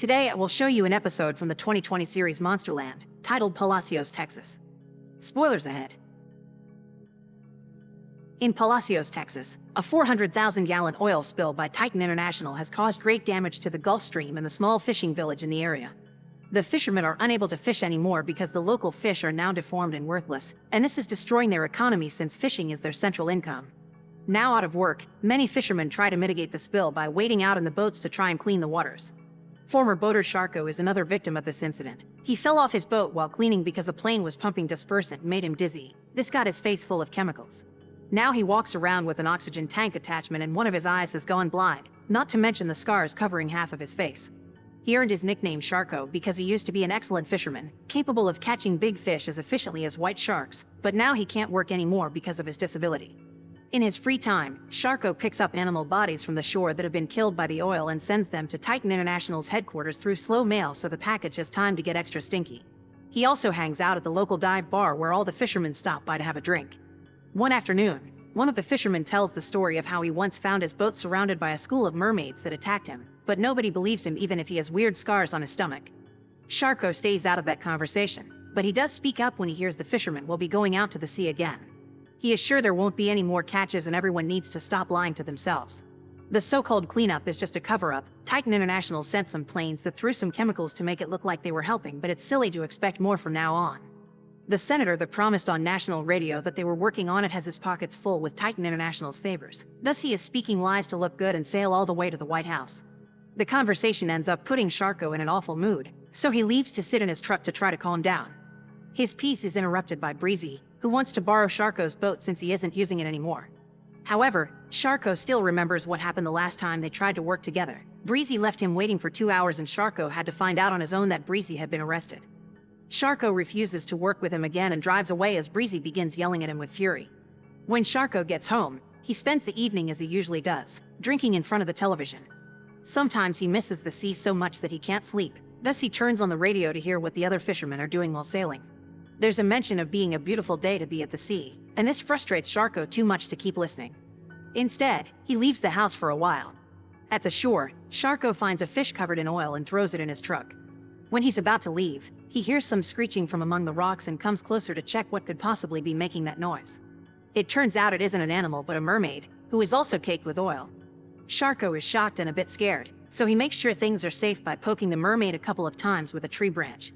Today I will show you an episode from the 2020 series Monsterland, titled Palacios, Texas. Spoilers ahead. In Palacios, Texas, a 400,000-gallon oil spill by Titan International has caused great damage to the Gulf Stream and the small fishing village in the area. The fishermen are unable to fish anymore because the local fish are now deformed and worthless, and this is destroying their economy since fishing is their central income. Now out of work, many fishermen try to mitigate the spill by waiting out in the boats to try and clean the waters. Former boater Sharko is another victim of this incident. He fell off his boat while cleaning because a plane was pumping dispersant and made him dizzy. This got his face full of chemicals. Now he walks around with an oxygen tank attachment and one of his eyes has gone blind, not to mention the scars covering half of his face. He earned his nickname Sharko because he used to be an excellent fisherman, capable of catching big fish as efficiently as white sharks, but now he can't work anymore because of his disability. In his free time, Sharko picks up animal bodies from the shore that have been killed by the oil and sends them to Titan International's headquarters through slow mail so the package has time to get extra stinky. He also hangs out at the local dive bar where all the fishermen stop by to have a drink. One afternoon, one of the fishermen tells the story of how he once found his boat surrounded by a school of mermaids that attacked him, but nobody believes him even if he has weird scars on his stomach. Sharko stays out of that conversation, but he does speak up when he hears the fishermen will be going out to the sea again. He is sure there won't be any more catches and everyone needs to stop lying to themselves. The so-called cleanup is just a cover-up. Titan International sent some planes that threw some chemicals to make it look like they were helping, but it's silly to expect more from now on. The senator that promised on national radio that they were working on it has his pockets full with Titan International's favors. Thus he is speaking lies to look good and sail all the way to the White House. The conversation ends up putting Sharko in an awful mood, so he leaves to sit in his truck to try to calm down. His peace is interrupted by Breezy, who wants to borrow Sharko's boat since he isn't using it anymore. However, Sharko still remembers what happened the last time they tried to work together. Breezy left him waiting for 2 hours and Sharko had to find out on his own that Breezy had been arrested. Sharko refuses to work with him again and drives away as Breezy begins yelling at him with fury. When Sharko gets home, he spends the evening as he usually does, drinking in front of the television. Sometimes he misses the sea so much that he can't sleep, thus he turns on the radio to hear what the other fishermen are doing while sailing. There's a mention of being a beautiful day to be at the sea, and this frustrates Sharko too much to keep listening. Instead, he leaves the house for a while. At the shore, Sharko finds a fish covered in oil and throws it in his truck. When he's about to leave, he hears some screeching from among the rocks and comes closer to check what could possibly be making that noise. It turns out it isn't an animal but a mermaid, who is also caked with oil. Sharko is shocked and a bit scared, so he makes sure things are safe by poking the mermaid a couple of times with a tree branch.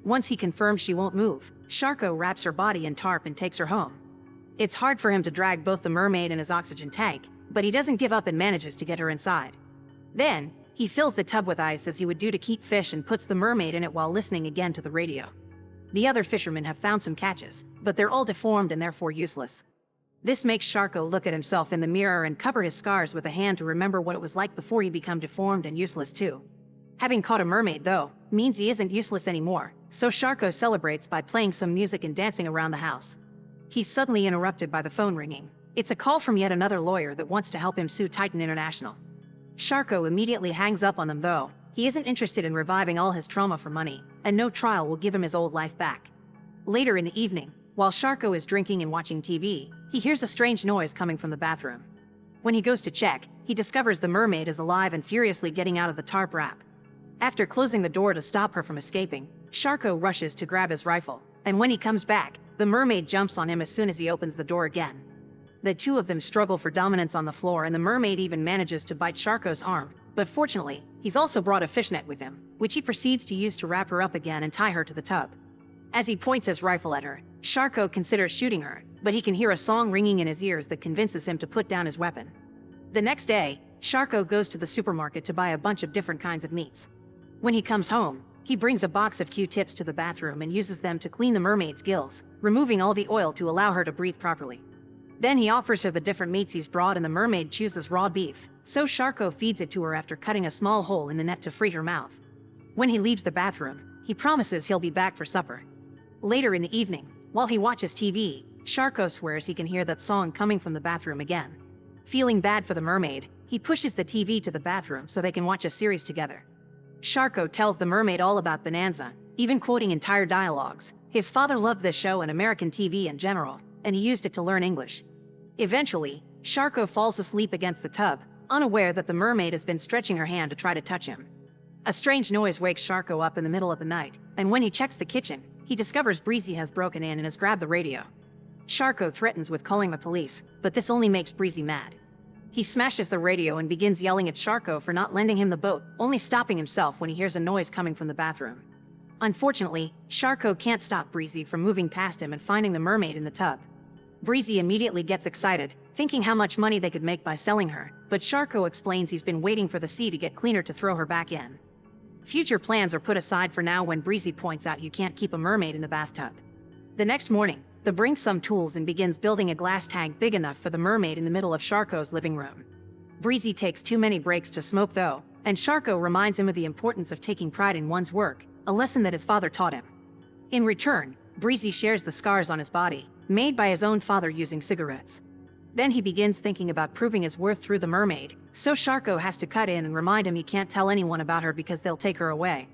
Once he confirms she won't move, Sharko wraps her body in tarp and takes her home. It's hard for him to drag both the mermaid and his oxygen tank, but he doesn't give up and manages to get her inside. Then, he fills the tub with ice as he would do to keep fish and puts the mermaid in it while listening again to the radio. The other fishermen have found some catches, but they're all deformed and therefore useless. This makes Sharko look at himself in the mirror and cover his scars with a hand to remember what it was like before he became deformed and useless too. Having caught a mermaid, though, means he isn't useless anymore, so Sharko celebrates by playing some music and dancing around the house. He's suddenly interrupted by the phone ringing. It's a call from yet another lawyer that wants to help him sue Titan International. Sharko immediately hangs up on them though. He isn't interested in reviving all his trauma for money, and no trial will give him his old life back. Later in the evening, while Sharko is drinking and watching TV, he hears a strange noise coming from the bathroom. When he goes to check, he discovers the mermaid is alive and furiously getting out of the tarp wrap. After closing the door to stop her from escaping, Sharko rushes to grab his rifle, and when he comes back, the mermaid jumps on him as soon as he opens the door again. The two of them struggle for dominance on the floor and the mermaid even manages to bite Sharko's arm, but fortunately, he's also brought a fishnet with him, which he proceeds to use to wrap her up again and tie her to the tub. As he points his rifle at her, Sharko considers shooting her, but he can hear a song ringing in his ears that convinces him to put down his weapon. The next day, Sharko goes to the supermarket to buy a bunch of different kinds of meats. When he comes home, he brings a box of Q-tips to the bathroom and uses them to clean the mermaid's gills, removing all the oil to allow her to breathe properly. Then he offers her the different meats he's brought and the mermaid chooses raw beef, so Sharko feeds it to her after cutting a small hole in the net to free her mouth. When he leaves the bathroom, he promises he'll be back for supper. Later in the evening, while he watches TV, Sharko swears he can hear that song coming from the bathroom again. Feeling bad for the mermaid, he pushes the TV to the bathroom so they can watch a series together. Sharko tells the mermaid all about Bonanza, even quoting entire dialogues. His father loved this show and American TV in general, and he used it to learn English. Eventually, Sharko falls asleep against the tub, unaware that the mermaid has been stretching her hand to try to touch him. A strange noise wakes Sharko up in the middle of the night, and when he checks the kitchen, he discovers Breezy has broken in and has grabbed the radio. Sharko threatens with calling the police, but this only makes Breezy mad. He smashes the radio and begins yelling at Sharko for not lending him the boat, only stopping himself when he hears a noise coming from the bathroom. Unfortunately, Sharko can't stop Breezy from moving past him and finding the mermaid in the tub. Breezy immediately gets excited, thinking how much money they could make by selling her, but Sharko explains he's been waiting for the sea to get cleaner to throw her back in. Future plans are put aside for now when Breezy points out you can't keep a mermaid in the bathtub. The next morning, the brings some tools and begins building a glass tank big enough for the mermaid in the middle of Sharko's living room. Breezy takes too many breaks to smoke though, and Sharko reminds him of the importance of taking pride in one's work, a lesson that his father taught him. In return, Breezy shares the scars on his body, made by his own father using cigarettes. Then he begins thinking about proving his worth through the mermaid, so Sharko has to cut in and remind him he can't tell anyone about her because they'll take her away.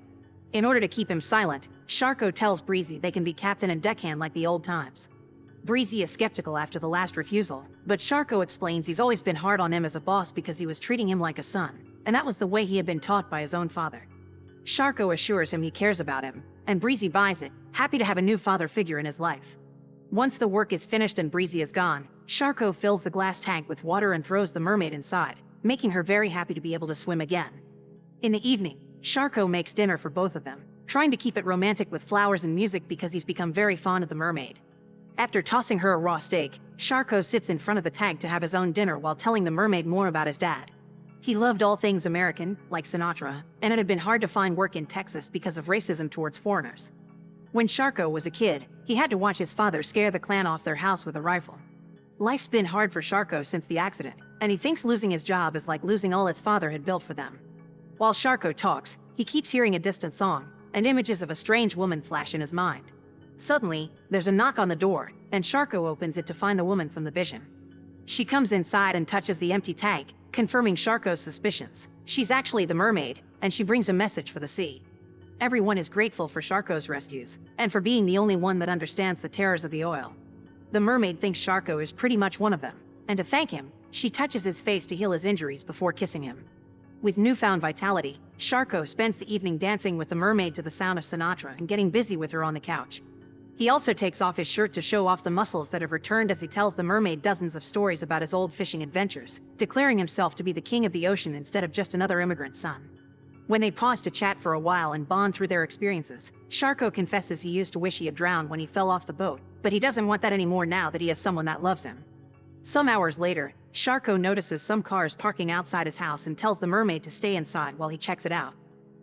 In order to keep him silent, Sharko tells Breezy they can be captain and deckhand like the old times. Breezy is skeptical after the last refusal, but Sharko explains he's always been hard on him as a boss because he was treating him like a son, and that was the way he had been taught by his own father. Sharko assures him he cares about him, and Breezy buys it, happy to have a new father figure in his life. Once the work is finished and Breezy is gone, Sharko fills the glass tank with water and throws the mermaid inside, making her very happy to be able to swim again. In the evening, Sharko makes dinner for both of them, trying to keep it romantic with flowers and music because he's become very fond of the mermaid. After tossing her a raw steak, Sharko sits in front of the tank to have his own dinner while telling the mermaid more about his dad. He loved all things American, like Sinatra, and it had been hard to find work in Texas because of racism towards foreigners. When Sharko was a kid, he had to watch his father scare the Klan off their house with a rifle. Life's been hard for Sharko since the accident, and he thinks losing his job is like losing all his father had built for them. While Sharko talks, he keeps hearing a distant song, and images of a strange woman flash in his mind. Suddenly, there's a knock on the door, and Sharko opens it to find the woman from the vision. She comes inside and touches the empty tank, confirming Sharko's suspicions. She's actually the mermaid, and she brings a message for the sea. Everyone is grateful for Sharko's rescues, and for being the only one that understands the terrors of the oil. The mermaid thinks Sharko is pretty much one of them, and to thank him, she touches his face to heal his injuries before kissing him. With newfound vitality, Sharko spends the evening dancing with the mermaid to the sound of Sinatra and getting busy with her on the couch. He also takes off his shirt to show off the muscles that have returned as he tells the mermaid dozens of stories about his old fishing adventures, declaring himself to be the king of the ocean instead of just another immigrant's son. When they pause to chat for a while and bond through their experiences, Sharko confesses he used to wish he had drowned when he fell off the boat, but he doesn't want that anymore now that he has someone that loves him. Some hours later, Sharko notices some cars parking outside his house and tells the mermaid to stay inside while he checks it out.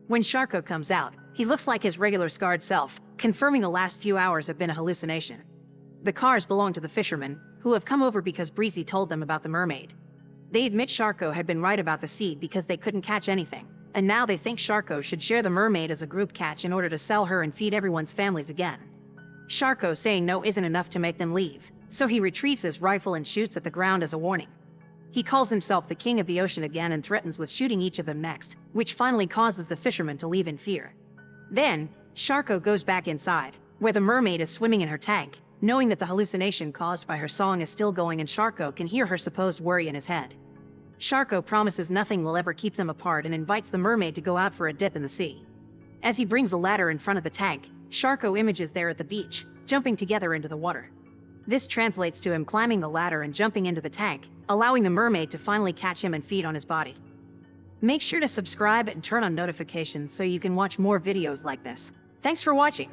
When Sharko comes out, he looks like his regular scarred self, confirming the last few hours have been a hallucination. The cars belong to the fishermen, who have come over because Breezy told them about the mermaid. They admit Sharko had been right about the seed because they couldn't catch anything, and now they think Sharko should share the mermaid as a group catch in order to sell her and feed everyone's families again. Sharko saying no isn't enough to make them leave, so he retrieves his rifle and shoots at the ground as a warning. He calls himself the king of the ocean again and threatens with shooting each of them next, which finally causes the fishermen to leave in fear. Then, Sharko goes back inside, where the mermaid is swimming in her tank, knowing that the hallucination caused by her song is still going and Sharko can hear her supposed worry in his head. Sharko promises nothing will ever keep them apart and invites the mermaid to go out for a dip in the sea. As he brings a ladder in front of the tank, Sharko images there at the beach, jumping together into the water. This translates to him climbing the ladder and jumping into the tank, allowing the mermaid to finally catch him and feed on his body. Make sure to subscribe and turn on notifications so you can watch more videos like this. Thanks for watching.